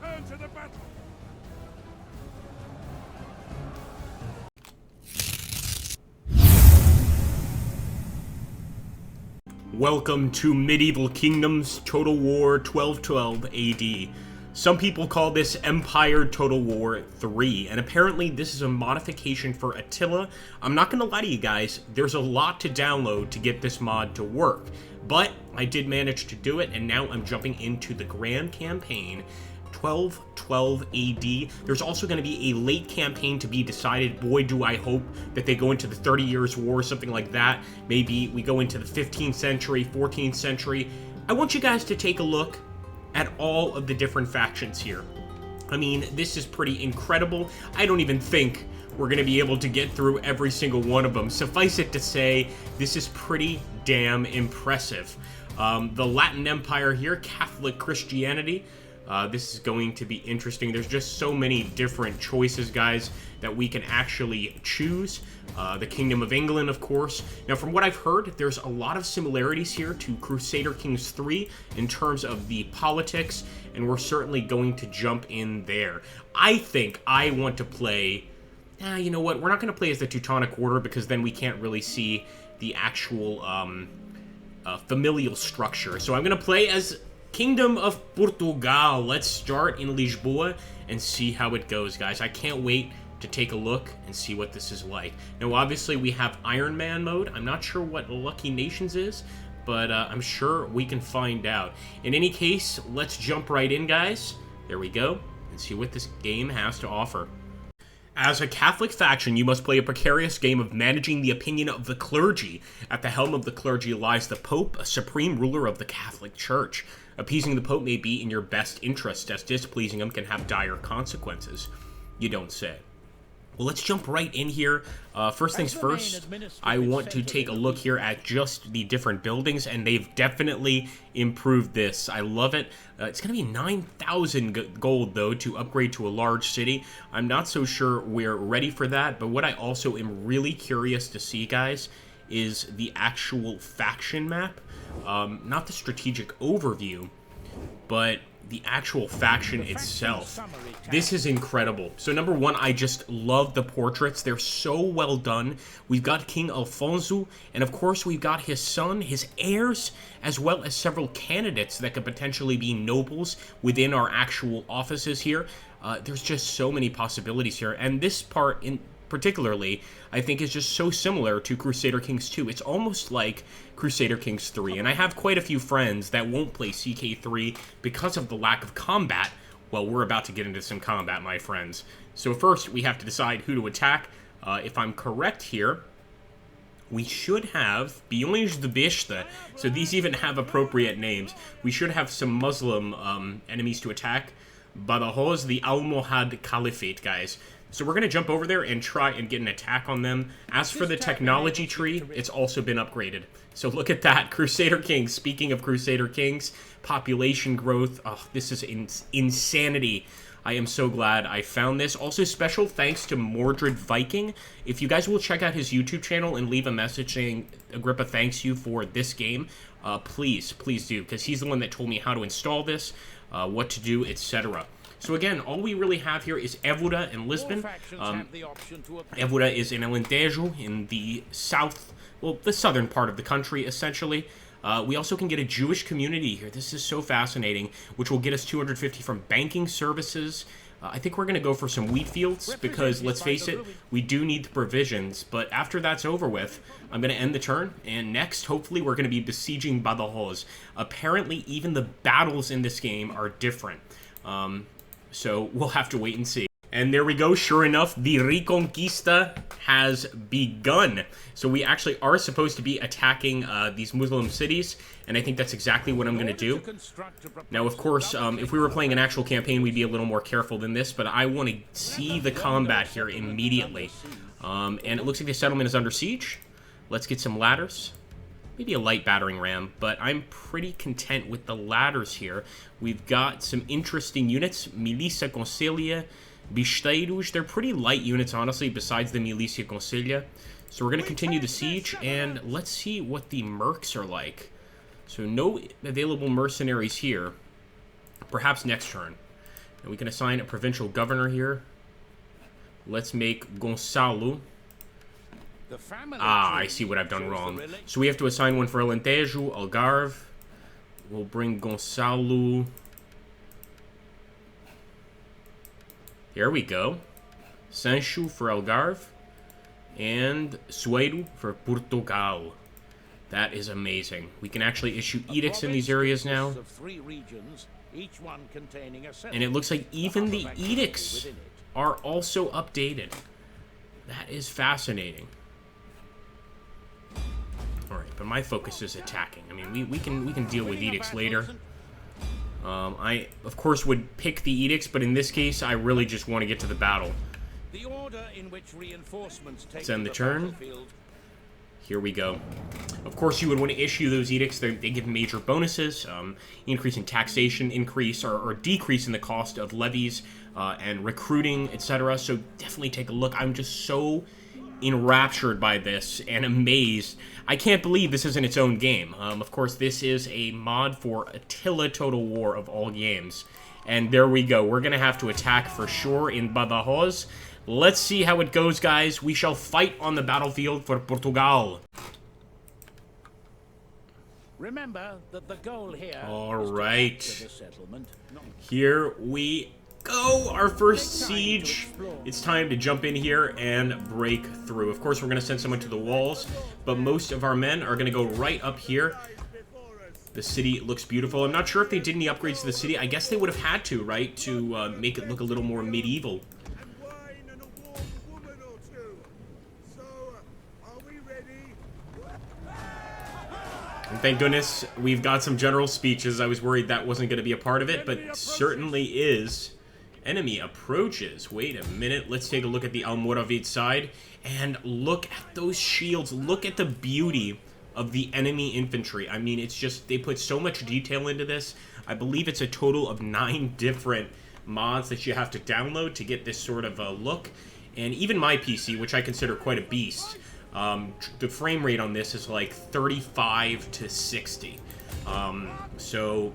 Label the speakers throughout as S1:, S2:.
S1: Return to the battle.
S2: Welcome to Medieval Kingdoms Total War 1212 AD. Some people call this Empire Total War 3, and apparently this is a modification for Attila. I'm not gonna lie to you guys, there's a lot to download to get this mod to work, but I did manage to do it, and now I'm jumping into the Grand Campaign 1212 AD. There's also going to be a late campaign to be decided. Boy, do I hope that they go into the 30 Years' War, something like that. Maybe we go into the 15th century, 14th century. I want you guys to take a look at all of the different factions here. I mean, this is pretty incredible. I don't even think we're going to be able to get through every single one of them. Suffice it to say, this is pretty damn impressive. The Latin Empire here, Catholic Christianity. This is going to be interesting. There's just so many different choices, guys, that we can actually choose. The Kingdom of England, of course. Now, from what I've heard, there's a lot of similarities here to Crusader Kings 3 in terms of the politics, and we're certainly going to jump in there. I think I want to play... you know what? We're not going to play as the Teutonic Order because then we can't really see the actual familial structure. So I'm going to play as Kingdom of Portugal. Let's start in Lisboa and see how it goes, guys. I can't wait to take a look and see what this is like. Now, obviously, we have Iron Man mode. I'm not sure what Lucky Nations is, but I'm sure we can find out. In any case, let's jump right in, guys. There we go, and see what this game has to offer. As a Catholic faction, you must play a precarious game of managing the opinion of the clergy. At the helm of the clergy lies the Pope, a supreme ruler of the Catholic Church. Appeasing the Pope may be in your best interest, as displeasing him can have dire consequences. You don't say. Well, let's jump right in here. First things first, I want to take a look here at just the different buildings, and they've definitely improved this. I love it. It's going to be 9,000 gold, though, to upgrade to a large city. I'm not so sure we're ready for that, but what I also am really curious to see, guys, is the actual faction map. Not the strategic overview, but the actual faction itself. This is incredible. So number one, I just love the portraits. They're so well done. We've got King Alfonso, and of course we've got his son, his heirs, as well as several candidates that could potentially be nobles within our actual offices here. There's just so many possibilities here, and this part in particularly, I think, is just so similar to Crusader Kings 2. It's almost like Crusader Kings 3, and I have quite a few friends that won't play CK3 because of the lack of combat. Well, we're about to get into some combat, my friends. So first, we have to decide who to attack. If I'm correct here, we should have Bionge de Bishta, so these even have appropriate names. We should have some Muslim enemies to attack. Badajoz, the Almohad Caliphate, guys. So we're going to jump over there and try and get an attack on them. As for the technology tree, it's also been upgraded. So look at that, Crusader Kings. Speaking of Crusader Kings, population growth. Oh, this is insanity. I am so glad I found this. Also, special thanks to Mordred Viking. If you guys will check out his YouTube channel and leave a message saying, Agrippa thanks you for this game, please do, because he's the one that told me how to install this, what to do, etc. So again, all we really have here is Évora and Lisbon. Évora is in Alentejo, in the south, well, the southern part of the country, essentially. We also can get a Jewish community here. This is so fascinating, which will get us 250 from banking services. I think we're going to go for some wheat fields, because, let's face it, we do need the provisions. But after that's over with, I'm going to end the turn, and next, hopefully, we're going to be besieging Badajoz. Apparently, even the battles in this game are different. So we'll have to wait and see. And there we go. Sure enough, the Reconquista has begun. So we actually are supposed to be attacking these Muslim cities, and I think that's exactly what I'm going to do. Now, of course, if we were playing an actual campaign, we'd be a little more careful than this, but I want to see the combat here immediately. And it looks like the settlement is under siege. Let's get some ladders. Maybe a light battering ram, but I'm pretty content with the ladders here. We've got some interesting units. Milícia Conselha, Bisteiros. They're pretty light units, honestly, besides the Milícia Conselha. So we're going to continue the siege, and let's see what the mercs are like. So no available mercenaries here. Perhaps next turn. And we can assign a provincial governor here. Let's make Gonçalo. Ah, I see what I've done wrong. So we have to assign one for Alentejo, Algarve. We'll bring Gonçalo. Here we go. Sancho for Algarve. And Sueiro for Portugal. That is amazing. We can actually issue edicts in these areas now. And it looks like even the edicts are also updated. That is fascinating. Alright, but my focus is attacking. I mean, we can deal with edicts later. I, of course, would pick the edicts, but in this case, I really just want to get to the battle.
S1: The order in which reinforcements take
S2: Let's end the turn. Here we go. Of course, you would want to issue those edicts. They give major bonuses, increase in taxation, increase or decrease in the cost of levies and recruiting, etc. So definitely take a look. I'm just so enraptured by this and amazed. I can't believe this isn't its own game. Of course, this is a mod for Attilla Total War of all games. And there we go. We're going to have to attack for sure in Badajoz. Let's see how it goes, guys. We shall fight on the battlefield for Portugal.
S1: Remember that the goal here.
S2: All right. Here we go. Our first siege. It's time to jump in here and break through. Of course, we're going to send someone to the walls, but most of our men are going to go right up here. The city looks beautiful. I'm not sure if they did any upgrades to the city. I guess they would have had to, right, to make it look a little more medieval. And thank goodness we've got some general speeches. I was worried that wasn't going to be a part of it, but certainly is. Enemy approaches. Wait a minute. Let's take a look at the Almoravid side. And look at those shields. Look at the beauty of the enemy infantry. I mean, it's just, they put so much detail into this. I believe it's a total of 9 different mods that you have to download to get this sort of look. And even my PC, which I consider quite a beast, the frame rate on this is like 35 to 60. So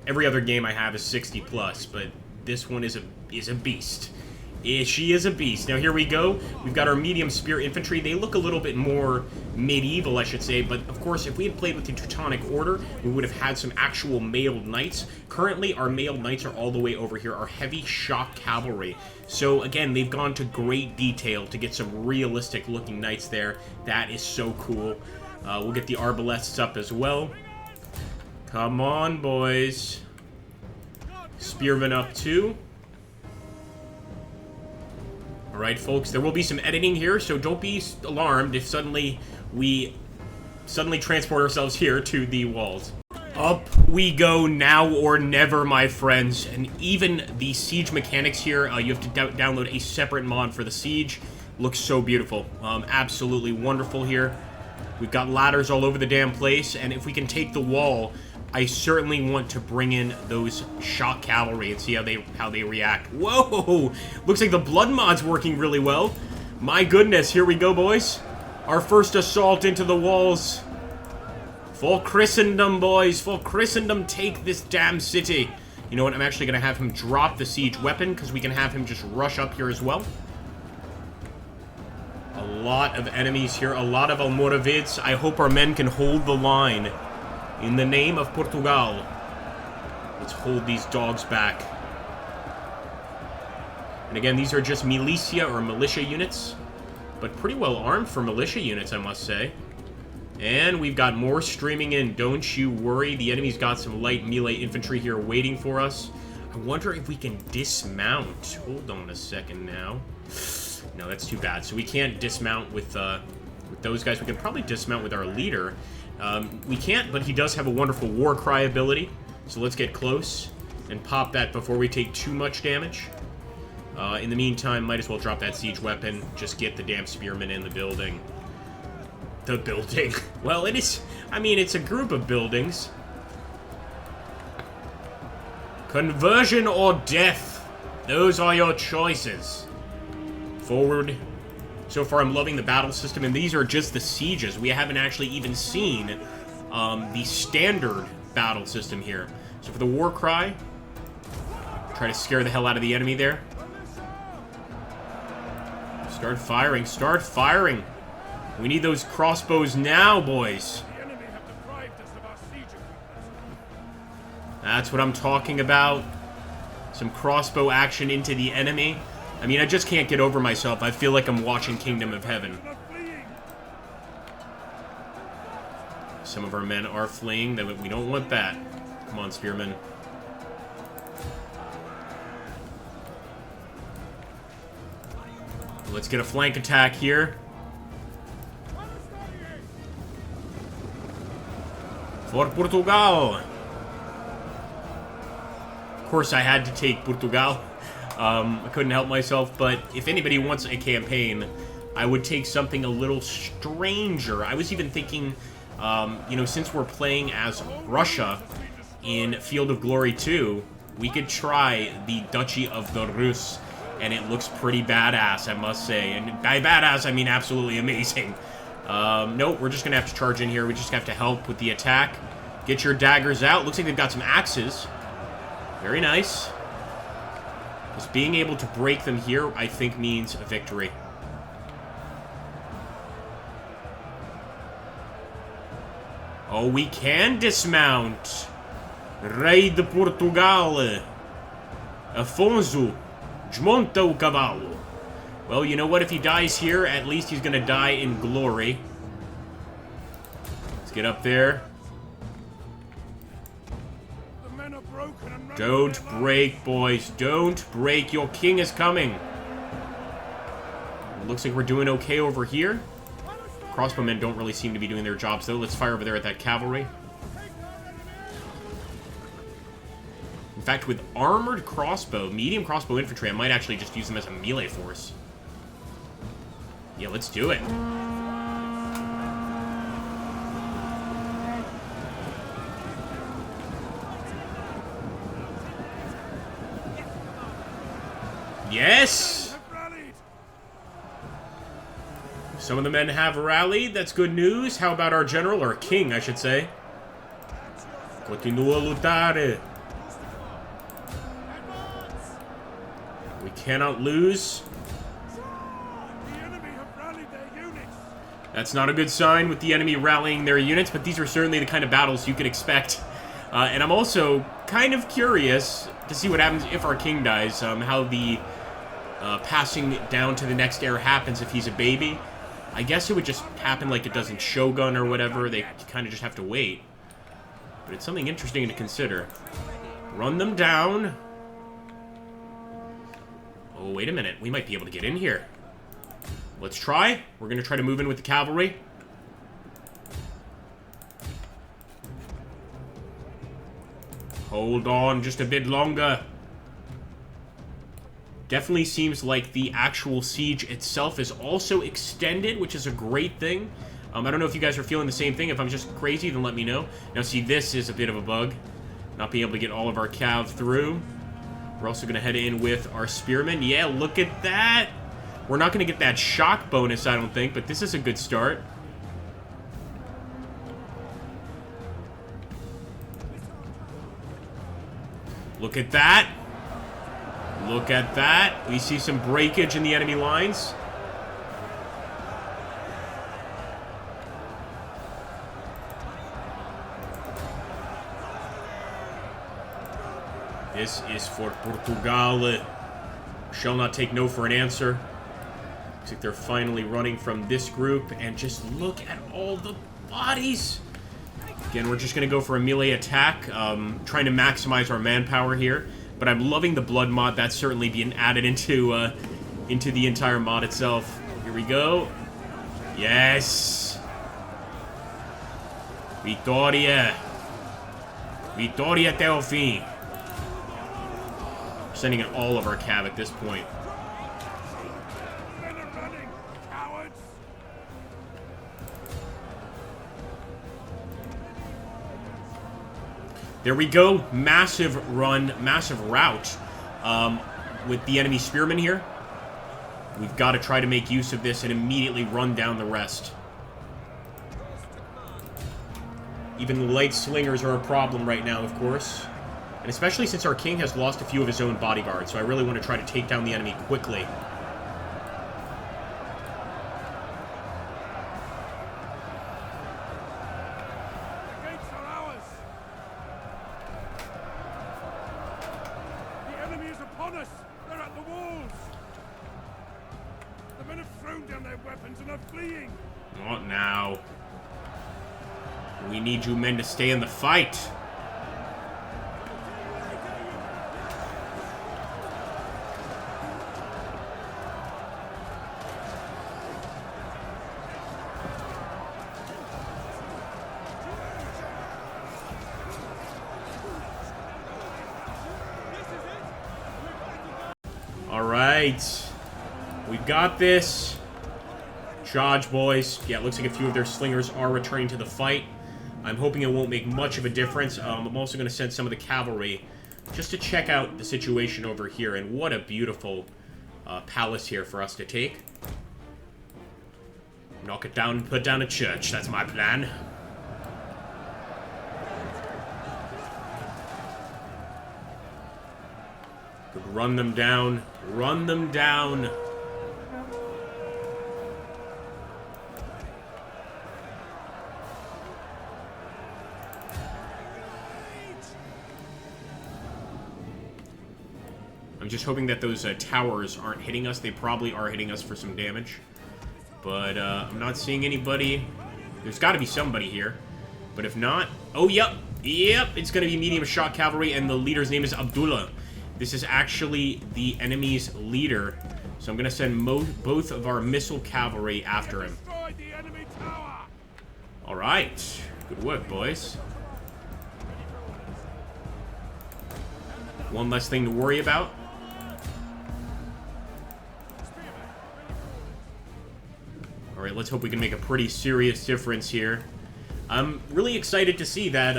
S2: every other game I have is 60 plus, but this one is a beast. She is a beast. Now here we go. We've got our medium spear infantry. They look a little bit more medieval, I should say, but of course if we had played with the Teutonic Order, we would have had some actual mailed knights. Currently our mailed knights are all the way over here, our heavy shock cavalry. So again, they've gone to great detail to get some realistic looking knights there. That is so cool. We'll get the arbalests up as well. Come on, boys. Spearmen up too. Alright, folks, there will be some editing here, so don't be alarmed if suddenly we transport ourselves here to the walls. Up we go, now or never, my friends. And even the siege mechanics here, you have to download a separate mod for the siege. Looks so beautiful. Absolutely wonderful here. We've got ladders all over the damn place, and if we can take the wall, I certainly want to bring in those shock cavalry and see how they react. Whoa! Looks like the blood mod's working really well. My goodness, here we go, boys. Our first assault into the walls. Full Christendom, boys. Full Christendom, take this damn city. You know what? I'm actually going to have him drop the siege weapon because we can have him just rush up here as well. A lot of enemies here. A lot of Almoravids. I hope our men can hold the line. In the name of Portugal, let's hold these dogs back. And again, these are just militia or militia units, but pretty well armed for militia units, I must say. And we've got more streaming in, don't you worry. The enemy's got some light melee infantry here waiting for us. I wonder if we can dismount. Hold on a second now. No, that's too bad. So we can't dismount with those guys. We can probably dismount with our leader. We can't, but he does have a wonderful war cry ability. So let's get close and pop that before we take too much damage. In the meantime, might as well drop that siege weapon. Just get the damn spearmen in the building. The building. Well, it is... I mean, it's a group of buildings. Conversion or death. Those are your choices. Forward. So far, I'm loving the battle system, and these are just the sieges. We haven't actually even seen the standard battle system here. So for the war cry, Try to scare the hell out of the enemy there. Start firing. Start firing. We need those crossbows now, boys. That's what I'm talking about. Some crossbow action into the enemy. I mean, I just can't get over myself. I feel like I'm watching Kingdom of Heaven. Some of our men are fleeing. We don't want that. Come on, spearmen. Let's get a flank attack here. For Portugal! Of course, I had to take Portugal. I couldn't help myself, but if anybody wants a campaign, I would take something a little stranger. I was even thinking, you know, since we're playing as Russia in Field of Glory 2, we could try the Duchy of the Rus, and it looks pretty badass, I must say. And by badass, I mean absolutely amazing. No, we're just going to have to charge in here. We just have to help with the attack. Get your daggers out. Looks like they've got some axes. Very nice. Just being able to break them here, I think, means a victory. Oh, we can dismount. Rei de Portugal. Afonso. Desmonta o cavalo. Well, you know what? If he dies here, at least he's going to die in glory. Let's get up there. Don't break, boys. Don't break. Your king is coming. Looks like we're doing okay over here. Crossbowmen don't really seem to be doing their jobs, though. Let's fire over there at that cavalry. In fact, with armored crossbow, medium crossbow infantry, I might actually just use them as a melee force. Yeah, let's do it. Yes! Some of the men have rallied. That's good news. How about our general, or king, I should say? Continua a lutar. We cannot lose. That's not a good sign with the enemy rallying their units, but these are certainly the kind of battles you could expect. And I'm also kind of curious to see what happens if our king dies, how the passing down to the next heir happens if he's a baby. I guess it would just happen like it does in Shogun or whatever. They kind of just have to wait. But it's something interesting to consider. Run them down. Oh, wait a minute. We might be able to get in here. Let's try. We're going to try to move in with the cavalry. Hold on just a bit longer. Definitely seems like the actual siege itself is also extended, which is a great thing. I don't know if you guys are feeling the same thing. If I'm just crazy, then let me know. Now, see, this is a bit of a bug. Not being able to get all of our cav through. We're also going to head in with our spearmen. Yeah, look at that. We're not going to get that shock bonus, I don't think, but this is a good start. Look at that. Look at that. We see some breakage in the enemy lines. This is for Portugal. Shall not take no for an answer. Looks like they're finally running from this group. And just look at all the bodies. Again, we're just going to go for a melee attack. Trying to maximize our manpower here. But I'm loving the blood mod. That's certainly being added into the entire mod itself. Here we go. Yes. Victoria. Victoria Teofim. We're sending in all of our cav at this point. There we go. Massive run, massive rout with the enemy spearmen here. We've got to try to make use of this and immediately run down the rest. Even light slingers are a problem right now, of course. And especially since our king has lost a few of his own bodyguards, so I really want to try to take down the enemy quickly.
S1: The gates are ours. The enemy is upon us. They're at the walls. The men have thrown down their weapons and are fleeing.
S2: Not now. We need you men to stay in the fight. Alright. We've got this. Charge, boys. Yeah, it looks like a few of their slingers are returning to the fight. I'm hoping it won't make much of a difference. I'm also going to send some of the cavalry just to check out the situation over here. And what a beautiful palace here for us to take. Knock it down and put down a church. That's my plan. Could run them down. Run them down. I'm just hoping that those towers aren't hitting us. They probably are hitting us for some damage. But I'm not seeing anybody. There's got to be somebody here. But if not... Oh, yep. Yep, it's going to be medium shock cavalry, and the leader's name is Abdullah. This is actually the enemy's leader. So I'm going to send both of our missile cavalry after him. Alright. Good work, boys. One less thing to worry about. Alright, let's hope we can make a pretty serious difference here. I'm really excited to see that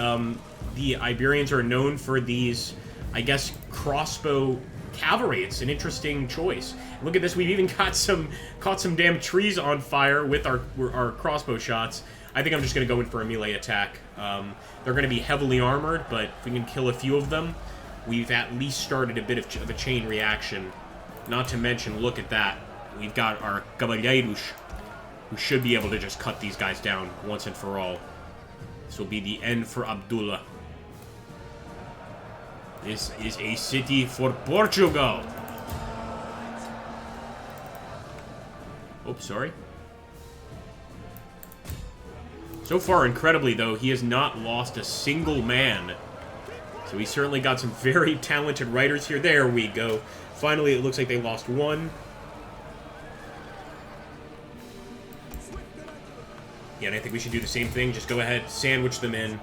S2: the Iberians are known for these, I guess, crossbow cavalry. It's an interesting choice. Look at this, we've even caught some damn trees on fire with our crossbow shots. I think I'm just going to go in for a melee attack. They're going to be heavily armored, but if we can kill a few of them, we've at least started a bit of a chain reaction. Not to mention, look at that. We've got our caballeros, who should be able to just cut these guys down once and for all. This will be the end for Abdullah. This is a city for Portugal. Oops, sorry. So far, incredibly, though, he has not lost a single man. So he certainly got some very talented riders here. There we go. Finally, it looks like they lost one. Yeah, and I think we should do the same thing. Just go ahead, sandwich them in,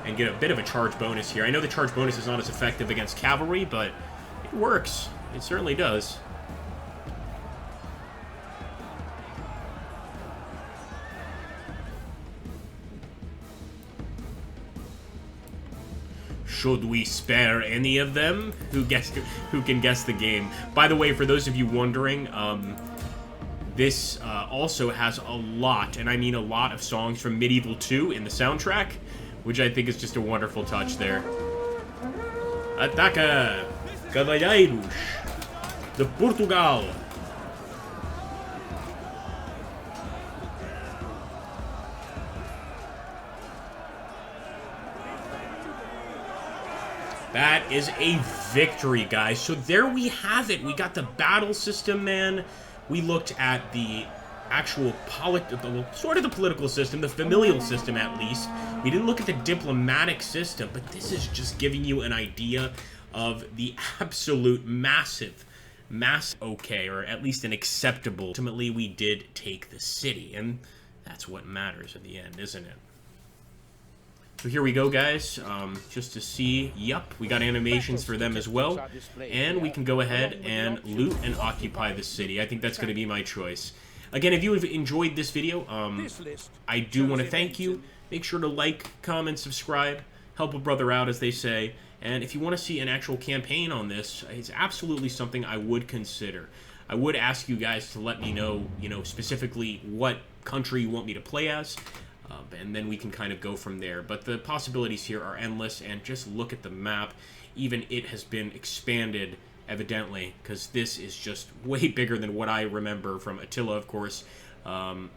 S2: and get a bit of a charge bonus here. I know the charge bonus is not as effective against cavalry, but it works. It certainly does. Should we spare any of them? Who can guess the game? By the way, for those of you wondering, this also has a lot, and I mean a lot, of songs from Medieval 2 in the soundtrack, which I think is just a wonderful touch there. Ataca! Cavalheiros de Portugal! That is a victory, guys. So there we have it. We got the battle system, man. We looked at the actual sort of the political system, the familial system at least. We didn't look at the diplomatic system, but this is just giving you an idea of the absolute massive, okay, or at least an acceptable. Ultimately, we did take the city, and that's what matters in the end, isn't it? So here we go, guys, just to see, yep, we got animations for them as well, and we can go ahead and loot and occupy the city. I think that's going to be my choice. Again, if you have enjoyed this video, I do want to thank you. Make sure to like, comment, subscribe, help a brother out, as they say, and if you want to see an actual campaign on this, it's absolutely something I would consider. I would ask you guys to let me know, specifically what country you want me to play as. And then we can kind of go from there. But the possibilities here are endless, and just look at the map. Even it has been expanded, evidently, because this is just way bigger than what I remember from Attila, of course. And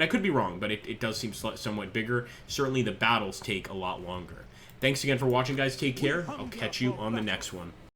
S2: I could be wrong, but it does seem somewhat bigger. Certainly the battles take a lot longer. Thanks again for watching, guys. Take care. I'll catch you on the next one.